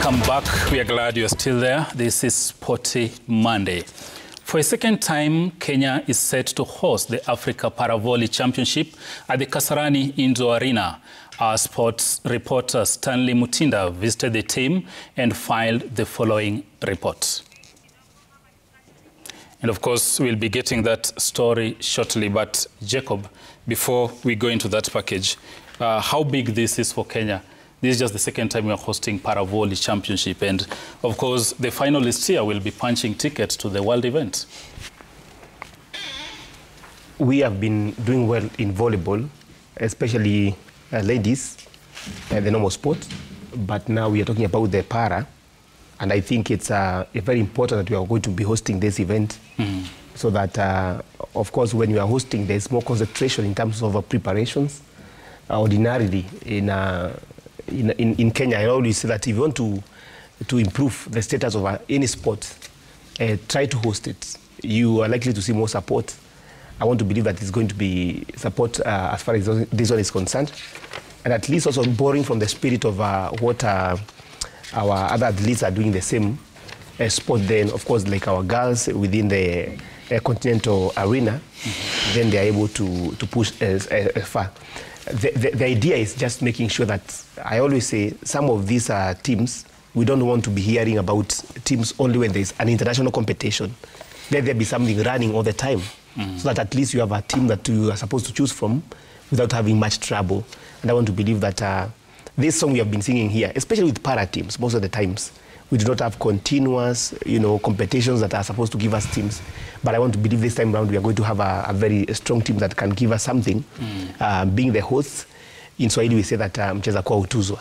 Welcome back. We are glad you're still there. This is Sporty Monday. For a second time, Kenya is set to host the Africa Para-Volley Championship at the Kasarani Indoor Arena. Our sports reporter Stanley Mutinda visited the team and filed the following report. And of course, we'll be getting that story shortly. But Jacob, before we go into that package, how big this is for Kenya? This is just the second time we are hosting Para-Volley Championship. And of course, the finalists here will be punching tickets to the world event. We have been doing well in volleyball, especially ladies, the normal sport. But now we are talking about the para. And I think it's very important that we are going to be hosting this event. So that, of course, when we are hosting, there's more concentration in terms of preparations. Ordinarily, in Kenya, I always say that if you want to improve the status of any sport, try to host it. You are likely to see more support. I want to believe that it's going to be support as far as this one is concerned. And at least also borrowing from the spirit of what our other athletes are doing the same sport. Then, of course, like our girls within the continental arena, then they are able to push as far. The idea is just making sure that, I always say, some of these teams, we don't want to be hearing about teams only when there's an international competition. Let there be something running all the time, so that at least you have a team that you are supposed to choose from without having much trouble. And I want to believe that this song we have been singing here, especially with para teams, most of the times, we do not have continuous, competitions that are supposed to give us teams. But I want to believe this time around we are going to have a very strong team that can give us something. Being the hosts, in Swahili we say that mcheza kwa utuzwa.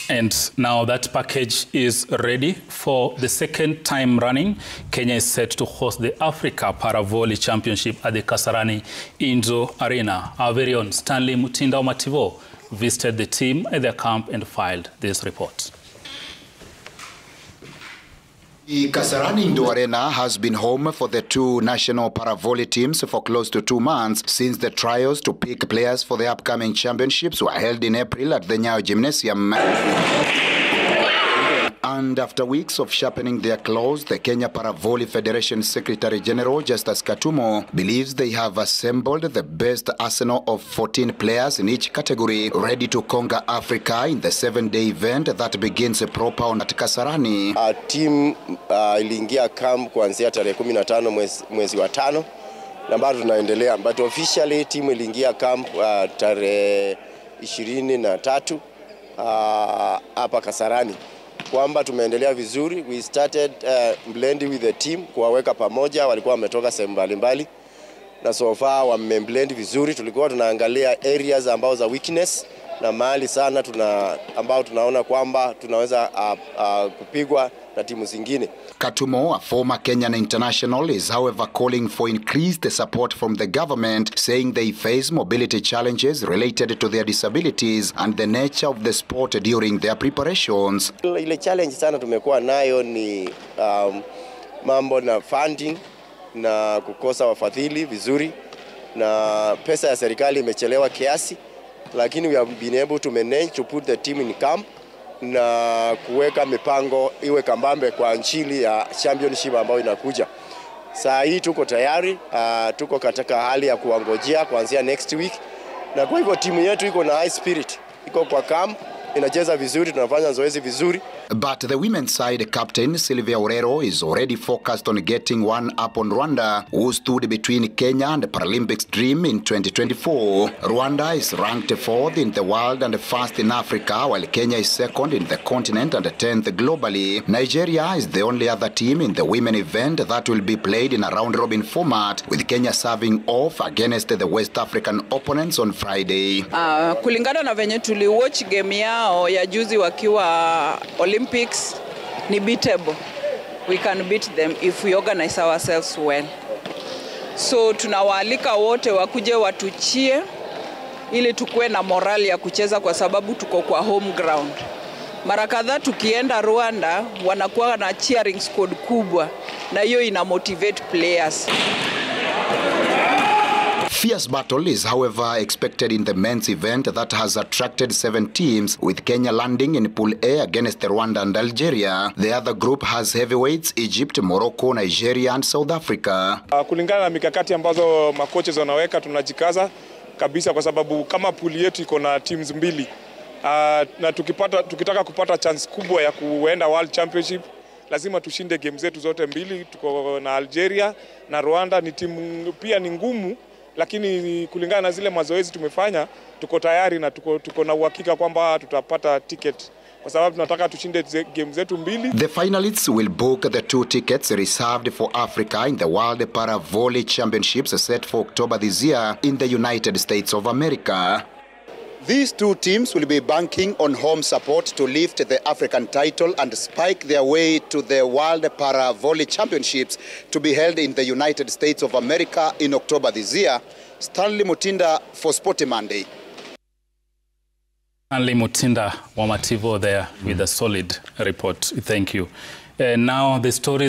And now that package is ready. For the second time running, Kenya is set to host the Africa Para-Volley Championship at the Kasarani Indoor Arena. Our very own Stanley Mutinda Omativo visited the team at their camp and filed this report. The Kasarani Indoor Arena has been home for the two national para-volley teams for close to 2 months since the trials to pick players for the upcoming championships were held in April at the Nyayo Gymnasium. And after weeks of sharpening their claws, the Kenya Para-Volley Federation Secretary General Justus Katumo believes they have assembled the best arsenal of 14 players in each category, ready to conquer Africa in the 7-day event that begins proper on at Kasarani. Our team iliingia camp kuanzia tarehe 15 mwezi wa 5 na bado tunaendelea, but officially team iliingia camp tarehe 23 hapa Kasarani. Kwamba tumeendelea vizuri. We started blending with the team, kuwaweka pamoja, walikuwa wametoka sehemu mbalimbali na so far wameblend vizuri. Tulikuwa tunaangalia areas ambao za weakness na mahali sana ambao tunaona kwamba tunaweza kupigwa na timu zingine. Katumo, a former Kenyan international, is however calling for increased support from the government, saying they face mobility challenges related to their disabilities and the nature of the sport during their preparations. Ile challenge sana tumekuwa nayo ni mambo na funding na kukosa wafadhili vizuri, na pesa ya serikali imechelewa kiasi, lakini we have been able to manage to put the team in camp na kuweka mipango iwe kambambe kwa nchini ya championship ambayo inakuja. Saa hii tuko tayari, tuko katika hali ya kuangojea kuanzia next week, na kwa hivyo timu yetu iko na high spirit, iko kwa camp, inacheza vizuri, tunafanya zoezi vizuri. But the women's side captain Sylvia Orero is already focused on getting one up on Rwanda, who stood between Kenya and the Paralympics dream in 2024. Rwanda is ranked 4th in the world and 1st in Africa, while Kenya is 2nd in the continent and 10th globally. Nigeria is the only other team in the women event that will be played in a round-robin format, with Kenya serving off against the West African opponents on Friday. Kulingana na venye tuliwatch game yao ya juzi wakiwa Olympics, ni beatable. We can beat them if we organize ourselves well. So tunawaalika wote wakuje watuchie ili tukue na morali ya kucheza, kwa sababu tuko kwa home ground. Mara kadhaa tukienda Rwanda wanakuwa na cheering squad kubwa, na hiyo ina motivate players. Fierce battle is, however, expected in the men's event that has attracted 7 teams, with Kenya landing in Pool A against Rwanda and Algeria. The other group has heavyweights Egypt, Morocco, Nigeria and South Africa. Kulingana na mikakati ambazo makoches wanaweka, tunajikaza kabisa kwa sababu kama pool yetu iko na teams mbili. Na tukitaka kupata chance kubwa ya kuenda World Championship, lazima tushinde game zetu zote mbili. Tuko na Algeria na Rwanda, ni timu pia ni ngumu, lakini kulingana na zile mazoezi tumefanya, tuko tayari na tuko na uhakika kwamba tutapata ticket kwa sababu tunataka tushinde game zetu mbili. The finalists will book the 2 tickets reserved for Africa in the World Para Volley Championships set for October this year in the United States of America. These 2 teams will be banking on home support to lift the African title and spike their way to the World Para Volley Championships to be held in the United States of America in October this year. Stanley Mutinda for Sporty Monday. Stanley Mutinda Wamativo there with a solid report. Thank you. Now the story